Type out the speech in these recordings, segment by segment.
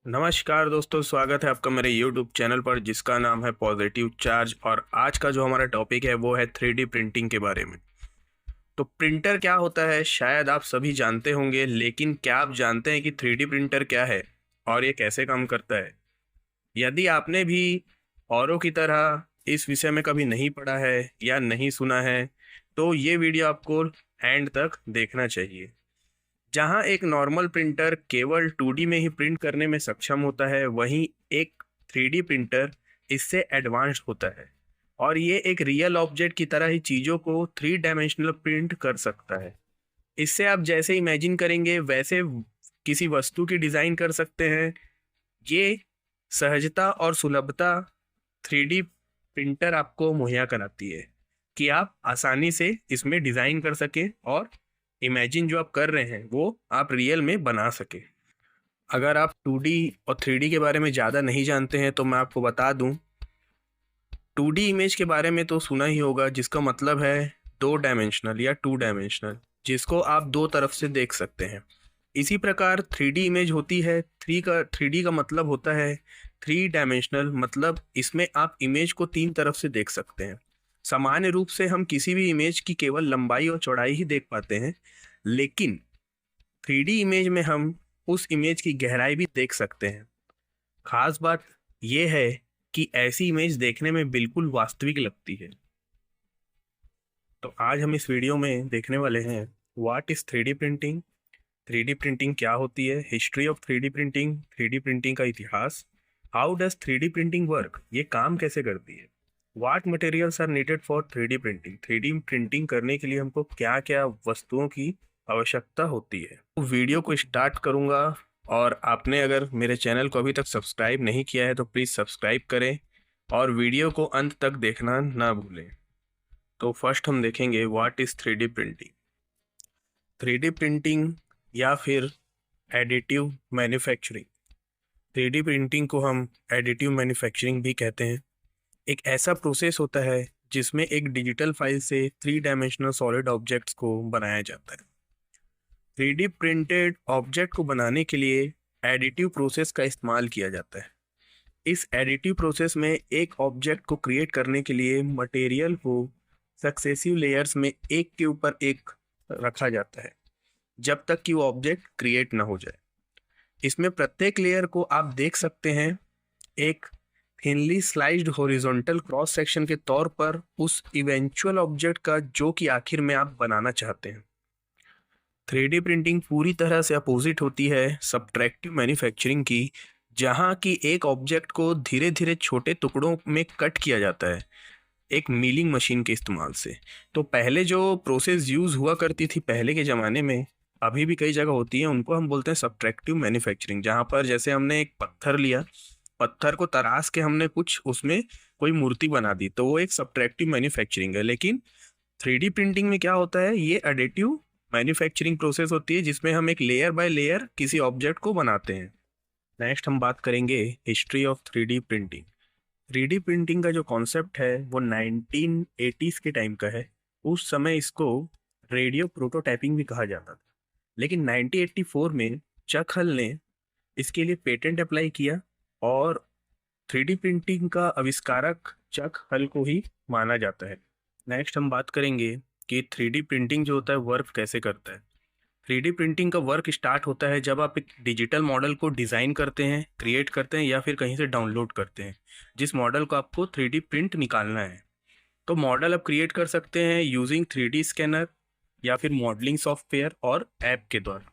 नमस्कार दोस्तों, स्वागत है आपका मेरे YouTube चैनल पर जिसका नाम है पॉजिटिव चार्ज। और आज का जो हमारा टॉपिक है वो है 3D प्रिंटिंग के बारे में। तो प्रिंटर क्या होता है शायद आप सभी जानते होंगे, लेकिन क्या आप जानते हैं कि 3D प्रिंटर क्या है और ये कैसे काम करता है? यदि आपने भी औरों की तरह इस विषय में कभी नहीं पढ़ा है या नहीं सुना है तो ये वीडियो आपको एंड तक देखना चाहिए। जहां एक नॉर्मल प्रिंटर केवल 2D में ही प्रिंट करने में सक्षम होता है, वहीं एक 3D प्रिंटर इससे एडवांस्ड होता है और ये एक रियल ऑब्जेक्ट की तरह ही चीज़ों को 3 डायमेंशनल प्रिंट कर सकता है। इससे आप जैसे इमेजिन करेंगे वैसे किसी वस्तु की डिज़ाइन कर सकते हैं। ये सहजता और सुलभता 3D प्रिंटर आपको मुहैया कराती है कि आप आसानी से इसमें डिज़ाइन कर सकें और इमेजिन जो आप कर रहे हैं वो आप रियल में बना सके। अगर आप 2D और 3D के बारे में ज़्यादा नहीं जानते हैं तो मैं आपको बता दूं, 2D इमेज के बारे में तो सुना ही होगा, जिसका मतलब है 2 डायमेंशनल या 2 डायमेंशनल, जिसको आप दो तरफ से देख सकते हैं। इसी प्रकार 3D इमेज होती है। 3D का मतलब होता है 3 डायमेंशनल, मतलब इसमें आप इमेज को तीन तरफ से देख सकते हैं। सामान्य रूप से हम किसी भी इमेज की केवल लंबाई और चौड़ाई ही देख पाते हैं, लेकिन 3D इमेज में हम उस इमेज की गहराई भी देख सकते हैं। खास बात यह है कि ऐसी इमेज देखने में बिल्कुल वास्तविक लगती है। तो आज हम इस वीडियो में देखने वाले हैं what is 3D printing, 3D printing क्या होती है, history of 3D printing, 3D printing का इतिहास, how does 3D printing work, ये काम कैसे करती है, what materials are needed for 3D printing, 3D printing करने के लिए हमको क्या क्या वस्तुओं की आवश्यकता होती है। तो वीडियो को स्टार्ट करूंगा, और आपने अगर मेरे चैनल को अभी तक सब्सक्राइब नहीं किया है तो प्लीज़ सब्सक्राइब करें और वीडियो को अंत तक देखना ना भूलें। तो फर्स्ट हम देखेंगे what is 3D printing. 3D printing या फिर एडिटिव मैन्युफैक्चरिंग, 3D प्रिंटिंग को हम एडिटिव मैन्युफैक्चरिंग भी कहते हैं। एक ऐसा प्रोसेस होता है जिसमें एक डिजिटल फाइल से 3 डायमेंशनल सॉलिड ऑब्जेक्ट्स को बनाया जाता है। 3D प्रिंटेड ऑब्जेक्ट को बनाने के लिए एडिटिव प्रोसेस का इस्तेमाल किया जाता है। इस एडिटिव प्रोसेस में एक ऑब्जेक्ट को क्रिएट करने के लिए मटेरियल को सक्सेसिव लेयर्स में एक के ऊपर एक रखा जाता है जब तक कि वो ऑब्जेक्ट क्रिएट ना हो जाए। इसमें प्रत्येक लेयर को आप देख सकते हैं एक thinly sliced horizontal cross section के तौर पर उस इवेंचुअल ऑब्जेक्ट का जो कि आखिर में आप बनाना चाहते हैं। 3D प्रिंटिंग पूरी तरह से अपोजिट होती है सब्ट्रैक्टिव मैन्युफैक्चरिंग की, जहां की एक ऑब्जेक्ट को धीरे धीरे छोटे टुकड़ों में कट किया जाता है एक मिलिंग मशीन के इस्तेमाल से। तो पहले जो प्रोसेस यूज़ हुआ करती थी पहले के ज़माने में, अभी भी कई जगह होती है, उनको हम बोलते हैं सब्ट्रैक्टिव मैन्युफैक्चरिंग। जहाँ पर जैसे हमने एक पत्थर लिया, पत्थर को तराश के हमने कुछ उसमें कोई मूर्ति बना दी, तो वो एक सब्ट्रैक्टिव मैन्युफैक्चरिंग है। लेकिन 3D प्रिंटिंग में क्या होता है, ये एडिटिव मैन्युफैक्चरिंग प्रोसेस होती है जिसमें हम एक लेयर बाय लेयर किसी ऑब्जेक्ट को बनाते हैं। नेक्स्ट हम बात करेंगे history of 3D printing. 3D printing का जो कॉन्सेप्ट है वो 1980s के टाइम का है। उस समय इसको रेडियो प्रोटोटाइपिंग भी कहा जाता था, लेकिन 1984 में चक हल ने इसके लिए पेटेंट अप्लाई किया और 3D प्रिंटिंग का आविष्कारक चक हल को ही माना जाता है। नेक्स्ट हम बात करेंगे कि 3D प्रिंटिंग जो होता है वर्क कैसे करता है। 3D प्रिंटिंग का वर्क स्टार्ट होता है जब आप एक डिजिटल मॉडल को डिज़ाइन करते हैं, क्रिएट करते हैं या फिर कहीं से डाउनलोड करते हैं, जिस मॉडल को आपको 3D प्रिंट निकालना है। तो मॉडल आप क्रिएट कर सकते हैं यूजिंग 3D स्कैनर या फिर मॉडलिंग सॉफ्टवेयर और ऐप के द्वारा।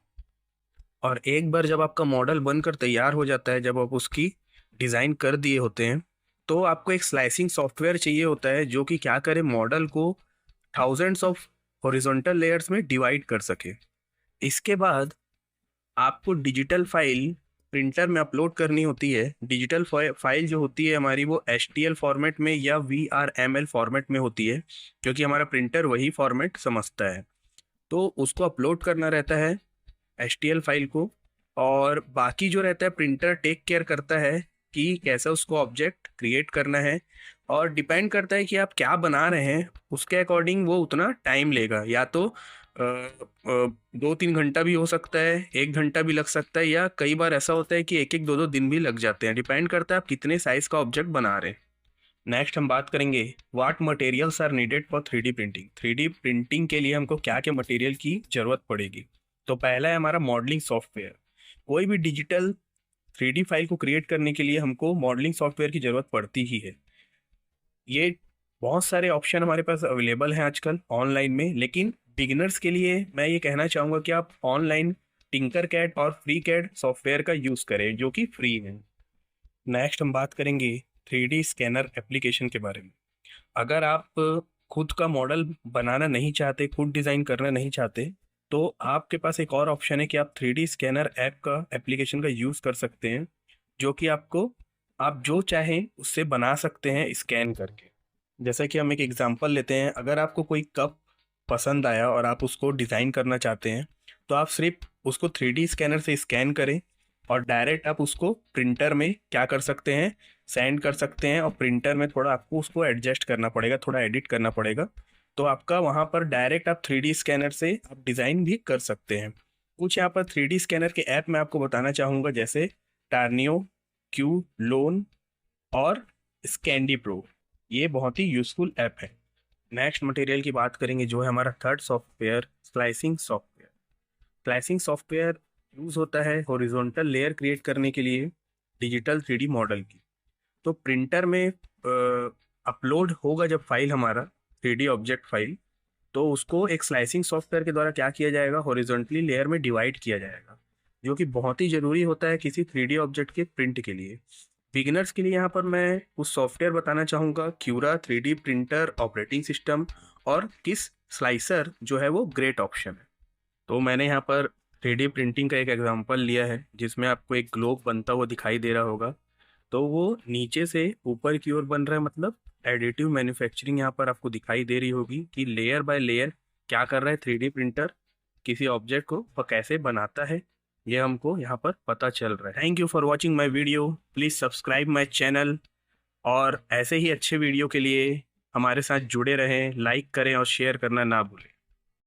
और एक बार जब आपका मॉडल बनकर तैयार हो जाता है, जब आप उसकी डिज़ाइन कर दिए होते हैं, तो आपको एक स्लाइसिंग सॉफ्टवेयर चाहिए होता है जो कि क्या करे, मॉडल को थाउजेंड्स ऑफ हॉरिजॉन्टल लेयर्स में डिवाइड कर सके। इसके बाद आपको डिजिटल फाइल प्रिंटर में अपलोड करनी होती है। डिजिटल फाइल जो होती है हमारी, वो HTL फॉर्मेट में या VRML फॉर्मेट में होती है, क्योंकि हमारा प्रिंटर वही फॉर्मेट समझता है। तो उसको अपलोड करना रहता है HTL फाइल को, और बाकी जो रहता है प्रिंटर टेक केयर करता है कि कैसा उसको ऑब्जेक्ट क्रिएट करना है। और डिपेंड करता है कि आप क्या बना रहे हैं, उसके अकॉर्डिंग वो उतना टाइम लेगा। या तो 2-3 घंटा भी हो सकता है, 1 घंटा भी लग सकता है, या कई बार ऐसा होता है कि 1-1 2-2 दिन भी लग जाते हैं। डिपेंड करता है आप कितने साइज का ऑब्जेक्ट बना रहे हैं। नेक्स्ट हम बात करेंगे what materials are needed for 3D printing. 3D printing के लिए हमको क्या क्या मटेरियल की ज़रूरत पड़ेगी। तो पहला है हमारा मॉडलिंग सॉफ्टवेयर। कोई भी डिजिटल 3D फाइल को क्रिएट करने के लिए हमको मॉडलिंग सॉफ्टवेयर की ज़रूरत पड़ती ही है। ये बहुत सारे ऑप्शन हमारे पास अवेलेबल हैं आजकल ऑनलाइन में, लेकिन बिगिनर्स के लिए मैं ये कहना चाहूँगा कि आप ऑनलाइन टिंकरकैड और फ्रीकैड सॉफ्टवेयर का यूज़ करें जो कि फ्री है। नेक्स्ट हम बात करेंगे 3D स्कैनर एप्लीकेशन के बारे में। अगर आप खुद का मॉडल बनाना नहीं चाहते, खुद डिज़ाइन करना नहीं चाहते, तो आपके पास एक और ऑप्शन है कि आप 3D स्कैनर ऐप का एप्लीकेशन का यूज़ कर सकते हैं, जो कि आपको आप जो चाहें उससे बना सकते हैं स्कैन करके। जैसा कि हम एक एग्जांपल लेते हैं, अगर आपको कोई कप पसंद आया और आप उसको डिज़ाइन करना चाहते हैं, तो आप सिर्फ उसको 3D स्कैनर से स्कैन करें और डायरेक्ट आप उसको प्रिंटर में क्या कर सकते हैं, सेंड कर सकते हैं। और प्रिंटर में थोड़ा आपको उसको एडजस्ट करना पड़ेगा, थोड़ा एडिट करना पड़ेगा, तो आपका वहाँ पर डायरेक्ट आप 3D स्कैनर से आप डिज़ाइन भी कर सकते हैं। कुछ यहाँ पर 3D स्कैनर के ऐप मैं आपको बताना चाहूँगा, जैसे टार्नियो, क्यू लोन और स्कैंडी प्रो। ये बहुत ही यूज़फुल ऐप है। नेक्स्ट मटेरियल की बात करेंगे, जो है हमारा third software, slicing software. Slicing software use होता है हॉरिजॉन्टल लेयर क्रिएट करने के लिए डिजिटल 3D मॉडल की। तो प्रिंटर में अपलोड होगा जब फाइल हमारा 3D ऑब्जेक्ट फाइल, तो उसको एक स्लाइसिंग सॉफ्टवेयर के द्वारा क्या किया जाएगा, हॉरिजॉन्टली लेयर में डिवाइड किया जाएगा, जो कि बहुत ही ज़रूरी होता है किसी 3D ऑब्जेक्ट के प्रिंट के लिए। बिगिनर्स के लिए यहाँ पर मैं कुछ सॉफ्टवेयर बताना चाहूँगा, क्यूरा 3D प्रिंटर ऑपरेटिंग सिस्टम और किस स्लाइसर जो है वो ग्रेट ऑप्शन है। तो मैंने यहाँ पर 3D प्रिंटिंग का एक एग्जांपल लिया है, जिसमें आपको एक ग्लोब बनता हुआ दिखाई दे रहा होगा। तो वो नीचे से ऊपर की ओर बन रहा है, मतलब एडिटिव मैन्युफैक्चरिंग यहाँ पर आपको दिखाई दे रही होगी कि लेयर बाय लेयर क्या कर रहा है 3D प्रिंटर किसी ऑब्जेक्ट को वह कैसे बनाता है, ये हमको यहाँ पर पता चल रहा है। Thank you for watching my video, please subscribe my channel, और ऐसे ही अच्छे वीडियो के लिए हमारे साथ जुड़े रहें, लाइक करें और शेयर करना ना भूलें।